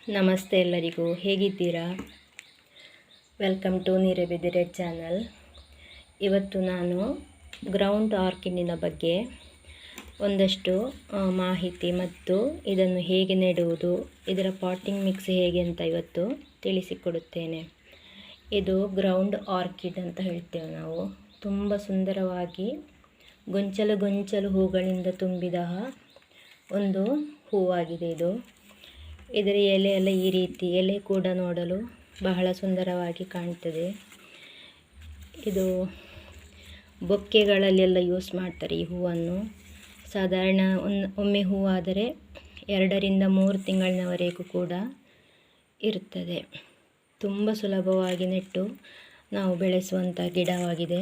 ನಮಸ್ತೆ ಎಲ್ಲರಿಗೂ, ಹೇಗಿದ್ದೀರಾ? Welcome to Neerebidire channel. ಇವತ್ತು ನಾನು ಗ್ರೌಂಡ್ ಆರ್ಕಿಡಿನ ಬಗ್ಗೆ ಒಂದಷ್ಟು ಮಾಹಿತಿ ಮತ್ತು ಇದನ್ನು ಹೇಗೆ ನೆಡುವುದು, ಇದರ ಪಾಟಿಂಗ್ ಮಿಕ್ಸ್ ಹೇಗೆ ಅಂತ ಇವತ್ತು ತಿಳಿಸಿಕೊಡುತ್ತೇನೆ. ಇದು ಗ್ರೌಂಡ್ ಆರ್ಕಿಡ್ ಅಂತ ಹೇಳ್ತೇವೆ ನಾವು. ತುಂಬ ಸುಂದರವಾಗಿ ಗೊಂಚಲು ಗೊಂಚಲು ಹೂಗಳಿಂದ ತುಂಬಿದ ಒಂದು ಹೂವಾಗಿದೆ ಇದು. ಇದರ ಎಲೆ ಎಲ್ಲ ಈ ರೀತಿ, ಎಲೆ ಕೂಡ ನೋಡಲು ಬಹಳ ಸುಂದರವಾಗಿ ಕಾಣ್ತದೆ. ಇದು ಬೊಕ್ಕೆಗಳಲ್ಲೆಲ್ಲ ಯೂಸ್ ಮಾಡ್ತಾರೆ ಈ ಹೂವನ್ನು. ಸಾಧಾರಣ ಒಮ್ಮೆ ಹೂವಾದರೆ 2 ರಿಂದ 3 ತಿಂಗಳಿನವರೆಗೂ ಕೂಡ ಇರುತ್ತದೆ. ತುಂಬ ಸುಲಭವಾಗಿ ನೆಟ್ಟು ನಾವು ಬೆಳೆಸುವಂಥ ಗಿಡವಾಗಿದೆ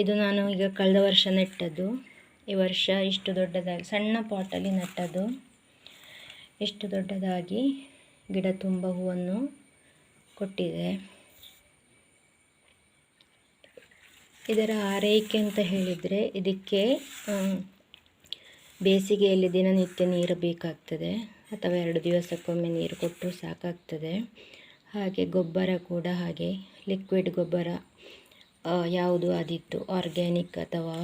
ಇದು. ನಾನು ಈಗ ಕಳೆದ ವರ್ಷ ನೆಟ್ಟದ್ದು. ಈ ವರ್ಷ ಇಷ್ಟು ದೊಡ್ಡದಾಗಿ ಸಣ್ಣ ಪಾಟಲ್ಲಿ ನೆಟ್ಟದ್ದು. ಎಷ್ಟು ದೊಡ್ಡದಾಗಿ ಗಿಡ ತುಂಬ ಹೂವನ್ನು ಕೊಟ್ಟಿದೆ. ಇದರ ಆರೈಕೆ ಅಂತ ಹೇಳಿದರೆ, ಇದಕ್ಕೆ ಬೇಸಿಗೆಯಲ್ಲಿ ದಿನನಿತ್ಯ ನೀರು ಬೇಕಾಗ್ತದೆ, ಅಥವಾ 2 ದಿವಸಕ್ಕೊಮ್ಮೆ ನೀರು ಕೊಟ್ಟು ಸಾಕಾಗ್ತದೆ. ಹಾಗೆ ಗೊಬ್ಬರ ಕೂಡ ಹಾಗೆ, ಲಿಕ್ವಿಡ್ ಗೊಬ್ಬರ ಯಾವುದು ಆದಿತ್ತು, ಆರ್ಗ್ಯಾನಿಕ್ ಅಥವಾ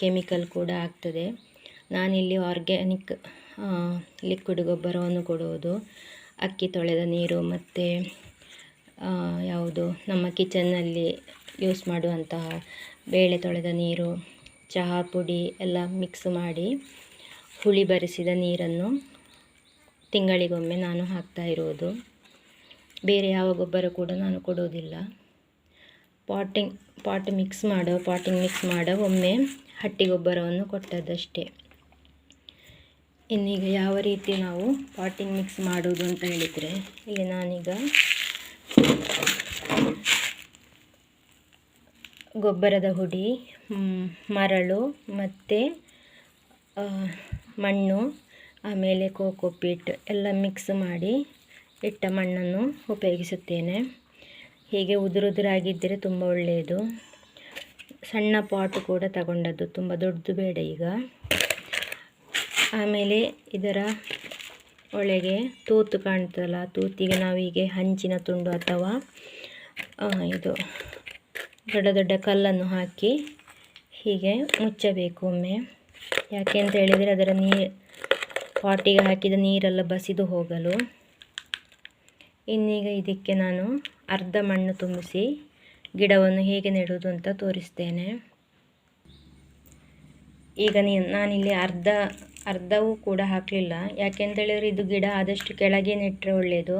ಕೆಮಿಕಲ್ ಕೂಡ ಆಗ್ತದೆ. ನಾನಿಲ್ಲಿ ಆರ್ಗ್ಯಾನಿಕ್ ಲಿಕ್ವಿಡ್ ಗೊಬ್ಬರವನ್ನು ಕೊಡುವುದು. ಅಕ್ಕಿ ತೊಳೆದ ನೀರು ಮತ್ತು ಯಾವುದು ನಮ್ಮ ಕಿಚನ್ನಲ್ಲಿ ಯೂಸ್ ಮಾಡುವಂತಹ ಬೇಳೆ ತೊಳೆದ ನೀರು, ಚಹಾ ಪುಡಿ ಎಲ್ಲ ಮಿಕ್ಸ್ ಮಾಡಿ ಹುಳಿ ಬರಿಸಿದ ನೀರನ್ನು ತಿಂಗಳಿಗೊಮ್ಮೆ ನಾನು ಹಾಕ್ತಾ ಇರುವುದು. ಬೇರೆ ಯಾವ ಗೊಬ್ಬರ ಕೂಡ ನಾನು ಕೊಡುವುದಿಲ್ಲ. ಪಾಟಿಂಗ್ ಮಿಕ್ಸ್ ಮಾಡೋ ಒಮ್ಮೆ ಹಟ್ಟಿ ಗೊಬ್ಬರವನ್ನು ಕೊಟ್ಟದ್ದಷ್ಟೇ. ಇನ್ನೀಗ ಯಾವ ರೀತಿ ನಾವು ಪಾಟಿಂಗ್ ಮಿಕ್ಸ್ ಮಾಡುವುದು ಅಂತ ಹೇಳಿದರೆ, ಇಲ್ಲಿ ನಾನೀಗ ಗೊಬ್ಬರದ ಹುಡಿ, ಮರಳು ಮತ್ತು ಮಣ್ಣು, ಆಮೇಲೆ ಕೋಕೋಪೀಟ್ ಎಲ್ಲ ಮಿಕ್ಸ್ ಮಾಡಿ ಇಟ್ಟ ಮಣ್ಣನ್ನು ಉಪಯೋಗಿಸುತ್ತೇನೆ. ಹೀಗೆ ಉದುರಾಗಿದ್ದರೆ ತುಂಬ ಒಳ್ಳೆಯದು. ಸಣ್ಣ ಪಾಟು ಕೂಡ ತಗೊಂಡದ್ದು, ತುಂಬ ದೊಡ್ಡದು ಬೇಡ ಈಗ. ಆಮೇಲೆ ಇದರ ಒಳಗೆ ತೂತು ಕಾಣ್ತಲ್ಲ, ತೂತಿಗೆ ನಾವೀಗೆ ಹಂಚಿನ ತುಂಡು ಅಥವಾ ಇದು ದೊಡ್ಡ ದೊಡ್ಡ ಕಲ್ಲನ್ನು ಹಾಕಿ ಹೀಗೆ ಮುಚ್ಚಬೇಕು ಒಮ್ಮೆ. ಯಾಕೆ ಅಂತ ಹೇಳಿದರೆ ಅದರ ಪಾಟಿಗೆ ಹಾಕಿದ ನೀರೆಲ್ಲ ಬಸಿದು ಹೋಗಲು. ಇನ್ನೀಗ ಇದಕ್ಕೆ ನಾನು ಅರ್ಧ ಮಣ್ಣು ತುಂಬಿಸಿ ಗಿಡವನ್ನು ಹೇಗೆ ನೆಡುವುದು ಅಂತ ತೋರಿಸ್ತೇನೆ. ಈಗ ನಾನಿಲ್ಲಿ ಅರ್ಧವೂ ಕೂಡ ಹಾಕಲಿಲ್ಲ. ಯಾಕೆಂತೇಳಿದರೆ ಇದು ಗಿಡ ಆದಷ್ಟು ಕೆಳಗೆ ನೆಟ್ಟರೆ ಒಳ್ಳೆಯದು.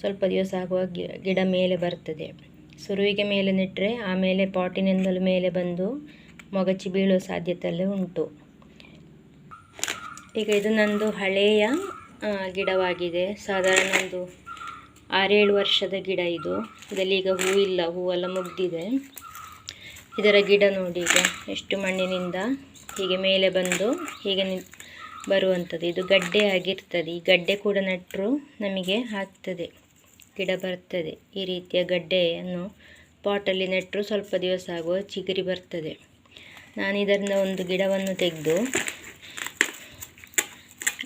ಸ್ವಲ್ಪ ದಿವಸ ಆಗುವಾಗ ಗಿಡ ಮೇಲೆ ಬರ್ತದೆ. ಸುರುವಿಗೆ ಮೇಲೆ ನೆಟ್ಟರೆ ಆಮೇಲೆ ಪಾಟಿನಿಂದಲೂ ಮೇಲೆ ಬಂದು ಮೊಗಚಿ ಬೀಳುವ ಸಾಧ್ಯತೆ ಉಂಟು. ಈಗ ಇದು ನಂದು ಹಳೆಯ ಗಿಡವಾಗಿದೆ. ಸಾಧಾರಣ ಒಂದು 6-7 ವರ್ಷದ ಗಿಡ ಇದು. ಇದರಲ್ಲಿ ಈಗ ಹೂವಿಲ್ಲ, ಹೂವೆಲ್ಲ ಮುಗ್ದಿದೆ. ಇದರ ಗಿಡ ನೋಡಿ ಈಗ ಎಷ್ಟು ಮಣ್ಣಿನಿಂದ ಹೀಗೆ ಮೇಲೆ ಬಂದು ಹೀಗೆ ಬರುವಂಥದ್ದು. ಇದು ಗಡ್ಡೆ ಆಗಿರ್ತದೆ. ಈ ಗಡ್ಡೆ ಕೂಡ ನೆಟ್ಟರು ನಮಗೆ ಆಗ್ತದೆ, ಗಿಡ ಬರ್ತದೆ. ಈ ರೀತಿಯ ಗಡ್ಡೆಯನ್ನು ಪಾಟಲ್ಲಿ ನೆಟ್ಟರು ಸ್ವಲ್ಪ ದಿವಸ ಆಗುವ ಚಿಗುರಿ ಬರ್ತದೆ. ನಾನು ಇದರಿಂದ ಒಂದು ಗಿಡವನ್ನು ತೆಗೆದು,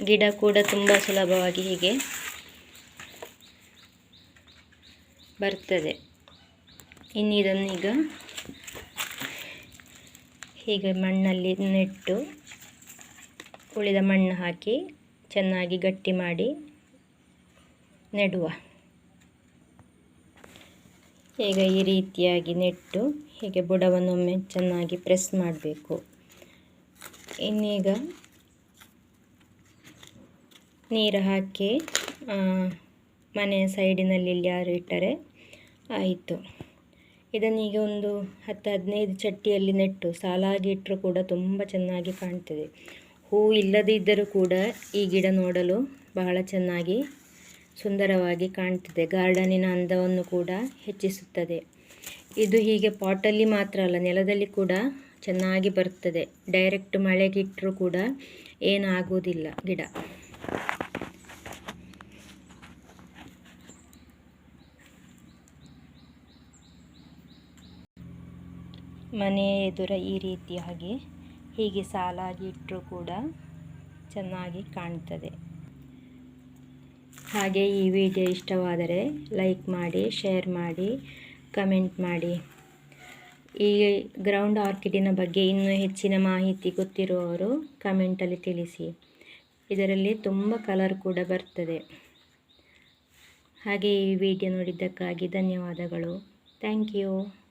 ಗಿಡ ಕೂಡ ತುಂಬ ಸುಲಭವಾಗಿ ಹೀಗೆ ಬರ್ತದೆ. ಇನ್ನು ಇದನ್ನೀಗ ಹೀಗೆ ಮಣ್ಣಲ್ಲಿ ನೆಟ್ಟು ಉಳಿದ ಮಣ್ಣು ಹಾಕಿ ಚೆನ್ನಾಗಿ ಗಟ್ಟಿ ಮಾಡಿ ನೆಡುವ. ಈಗ ಈ ರೀತಿಯಾಗಿ ನೆಟ್ಟು ಹೀಗೆ ಬುಡವನ್ನೊಮ್ಮೆ ಚೆನ್ನಾಗಿ ಪ್ರೆಸ್ ಮಾಡಬೇಕು. ಇನ್ನೀಗ ನೀರು ಹಾಕಿ ಮನೆಯ ಸೈಡಿನಲ್ಲಿ ಯಾರು ಇಟ್ಟರೆ ಆಯಿತು. ಇದನ್ನೀಗ ಒಂದು 10-15 ಚಟ್ಟಿಯಲ್ಲಿ ನೆಟ್ಟು ಸಾಲಾಗಿ ಇಟ್ಟರೂ ಕೂಡ ತುಂಬ ಚೆನ್ನಾಗಿ ಕಾಣ್ತದೆ. ಹೂ ಇಲ್ಲದೇ ಇದ್ದರೂ ಕೂಡ ಈ ಗಿಡ ನೋಡಲು ಬಹಳ ಚೆನ್ನಾಗಿ ಸುಂದರವಾಗಿ ಕಾಣ್ತದೆ. ಗಾರ್ಡನಿನ ಅಂದವನ್ನು ಕೂಡ ಹೆಚ್ಚಿಸುತ್ತದೆ. ಇದು ಹೀಗೆ ಪಾಟಲ್ಲಿ ಮಾತ್ರ ಅಲ್ಲ, ನೆಲದಲ್ಲಿ ಕೂಡ ಚೆನ್ನಾಗಿ ಬರ್ತದೆ. ಡೈರೆಕ್ಟ್ ಮಳೆಗೆ ಇಟ್ಟರೂ ಕೂಡ ಏನಾಗುವುದಿಲ್ಲ ಗಿಡ. ಮನೆಯ ಎದುರ ಈ ರೀತಿಯಾಗಿ ಹೀಗೆ ಸಾಲಾಗಿ ಇಟ್ಟರೂ ಕೂಡ ಚೆನ್ನಾಗಿ ಕಾಣ್ತದೆ. ಹಾಗೆ ಈ ವಿಡಿಯೋ ಇಷ್ಟವಾದರೆ ಲೈಕ್ ಮಾಡಿ, ಶೇರ್ ಮಾಡಿ, ಕಮೆಂಟ್ ಮಾಡಿ. ಈ ಗ್ರೌಂಡ್ ಆರ್ಕಿಡಿನ ಬಗ್ಗೆ ಇನ್ನೂ ಹೆಚ್ಚಿನ ಮಾಹಿತಿ ಗೊತ್ತಿರುವವರು ಕಮೆಂಟಲ್ಲಿ ತಿಳಿಸಿ. ಇದರಲ್ಲಿ ತುಂಬ ಕಲರ್ ಕೂಡ ಬರ್ತದೆ. ಹಾಗೆ ಈ ವಿಡಿಯೋ ನೋಡಿದ್ದಕ್ಕಾಗಿ ಧನ್ಯವಾದಗಳು. Thank you.